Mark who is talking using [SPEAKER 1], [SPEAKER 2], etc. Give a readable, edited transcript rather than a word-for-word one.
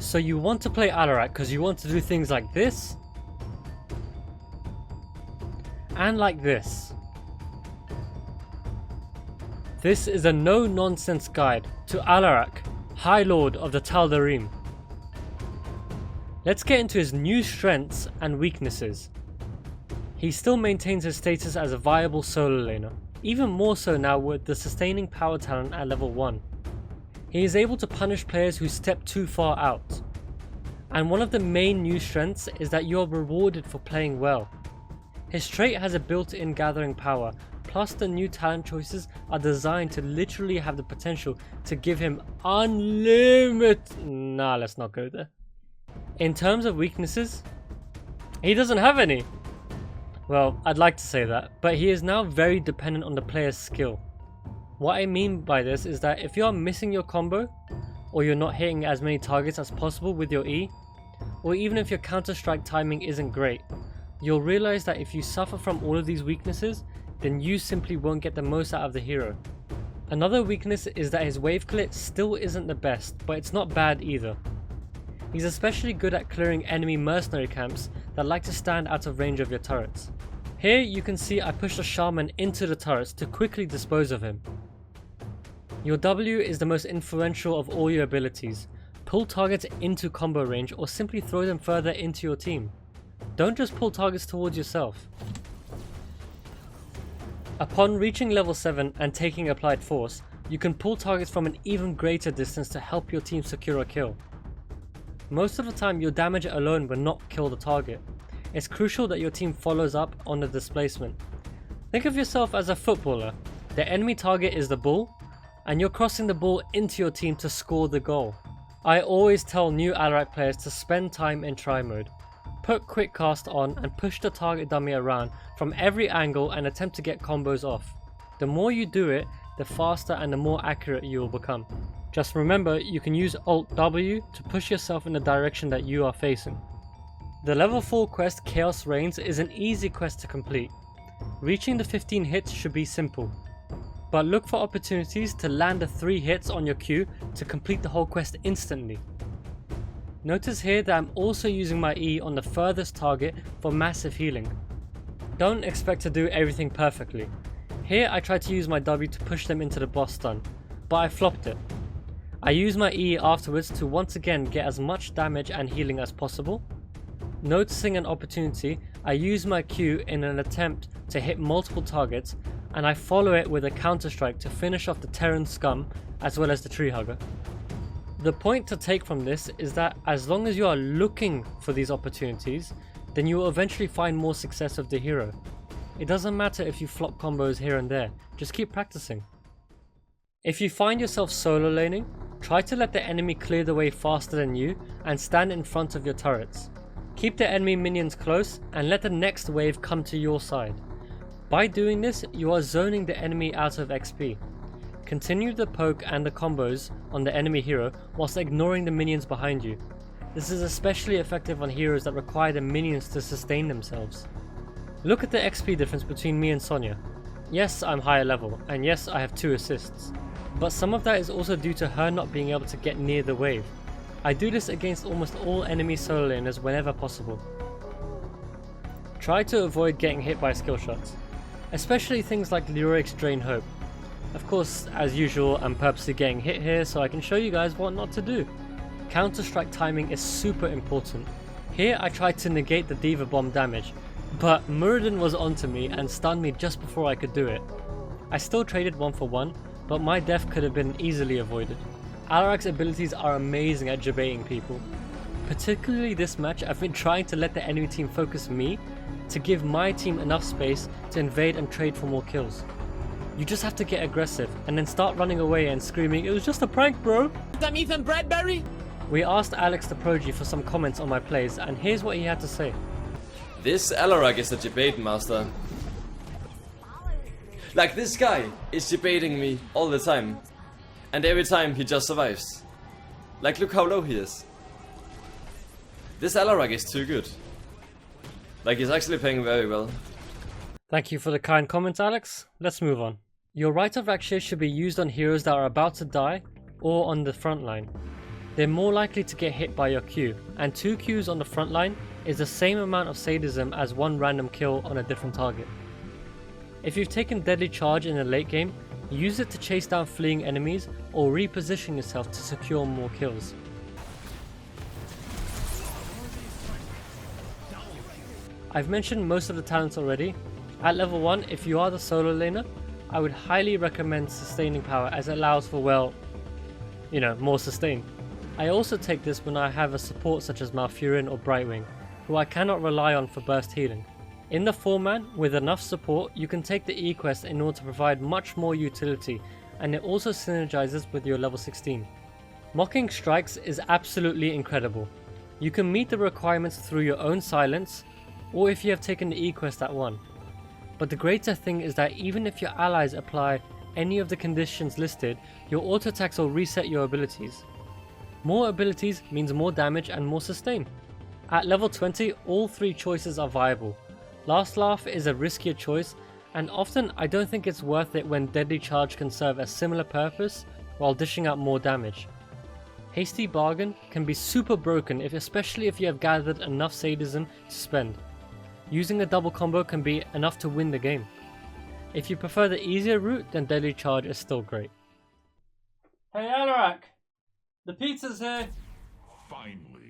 [SPEAKER 1] So you want to play Alarak because you want to do things like this and like this. This is a no-nonsense guide to Alarak, High Lord of the Tal'Darim. Let's get into his new strengths and weaknesses. He still maintains his status as a viable solo laner, even more so now with the sustaining power talent at level 1. He is able to punish players who step too far out. And one of the main new strengths is that you are rewarded for playing well. His trait has a built-in gathering power, plus the new talent choices are designed to literally have the potential to give him unlimited... Nah, let's not go there. In terms of weaknesses, he doesn't have any. Well, I'd like to say that, but he is now very dependent on the player's skill. What I mean by this is that if you are missing your combo, or you're not hitting as many targets as possible with your E, or even if your counter-strike timing isn't great, you'll realize that if you suffer from all of these weaknesses, then you simply won't get the most out of the hero. Another weakness is that his wave clear still isn't the best, but it's not bad either. He's especially good at clearing enemy mercenary camps that like to stand out of range of your turrets. Here you can see I pushed a shaman into the turrets to quickly dispose of him. Your W is the most influential of all your abilities. Pull targets into combo range or simply throw them further into your team. Don't just pull targets towards yourself. Upon reaching level 7 and taking applied force, you can pull targets from an even greater distance to help your team secure a kill. Most of the time your damage alone will not kill the target. It's crucial that your team follows up on the displacement. Think of yourself as a footballer. The enemy target is the ball, and you're crossing the ball into your team to score the goal. I always tell new Alarak players to spend time in try mode. Put quick cast on and push the target dummy around from every angle and attempt to get combos off. The more you do it, the faster and the more accurate you will become. Just remember, you can use Alt W to push yourself in the direction that you are facing. The level 4 quest Chaos Reigns is an easy quest to complete. Reaching the 15 hits should be simple, but look for opportunities to land the 3 hits on your Q to complete the whole quest instantly. Notice here that I'm also using my E on the furthest target for massive healing. Don't expect to do everything perfectly. Here I tried to use my W to push them into the boss stun, but I flopped it. I used my E afterwards to once again get as much damage and healing as possible. Noticing an opportunity, I use my Q in an attempt to hit multiple targets, and I follow it with a counter strike to finish off the Terran scum as well as the tree hugger. The point to take from this is that as long as you are looking for these opportunities, then you will eventually find more success with the hero. It doesn't matter if you flop combos here and there, just keep practicing. If you find yourself solo laning, try to let the enemy clear the way faster than you and stand in front of your turrets. Keep the enemy minions close and let the next wave come to your side. By doing this, you are zoning the enemy out of XP. Continue the poke and the combos on the enemy hero whilst ignoring the minions behind you. This is especially effective on heroes that require the minions to sustain themselves. Look at the XP difference between me and Sonya. Yes, I'm higher level, and yes, I have 2 assists. But some of that is also due to her not being able to get near the wave. I do this against almost all enemy solo laners whenever possible. Try to avoid getting hit by skill shots, especially things like Lyrics Drain Hope. Of course, as usual, I'm purposely getting hit here so I can show you guys what not to do. Counter-strike timing is super important. Here I tried to negate the Diva Bomb damage, but Muradin was onto me and stunned me just before I could do it. I still traded 1 for 1, but my death could have been easily avoided. Alarak's abilities are amazing at debating people. Particularly this match, I've been trying to let the enemy team focus me to give my team enough space to invade and trade for more kills. You just have to get aggressive and then start running away and screaming, "It was just a prank, bro!"
[SPEAKER 2] I'm Ethan Bradbury!
[SPEAKER 1] We asked AlextheproG for some comments on my plays, and here's what he had to say.
[SPEAKER 3] This Alarak is a debate master. Like, this guy is debating me all the time. And every time he just survives. Like, look how low he is. This Alarak is too good. Like, he's actually playing very well.
[SPEAKER 1] Thank you for the kind comments, Alex. Let's move on. Your Rite of Rakshir should be used on heroes that are about to die or on the front line. they're more likely to get hit by your Q, and 2 Qs on the front line is the same amount of sadism as 1 random kill on a different target. If you've taken Deadly Charge in the late game, use it to chase down fleeing enemies or reposition yourself to secure more kills. I've mentioned most of the talents already. At level 1, if you are the solo laner, I would highly recommend Sustaining Power as it allows for, well, you know, more sustain. I also take this when I have a support such as Malfurion or Brightwing, who I cannot rely on for burst healing. In the 4-man, with enough support, you can take the E-Quest in order to provide much more utility, and it also synergizes with your level 16. Mocking Strikes is absolutely incredible. You can meet the requirements through your own silence, or if you have taken the E-Quest at 1. But the greater thing is that even if your allies apply any of the conditions listed, your auto attacks will reset your abilities. More abilities means more damage and more sustain. At level 20, all 3 choices are viable. Last Laugh is a riskier choice, and often I don't think it's worth it when Deadly Charge can serve a similar purpose while dishing out more damage. Hasty Bargain can be super broken, especially if you have gathered enough sadism to spend. Using a double combo can be enough to win the game. If you prefer the easier route, then Deadly Charge is still great. Hey Alarak! The pizza's here!
[SPEAKER 2] Finally.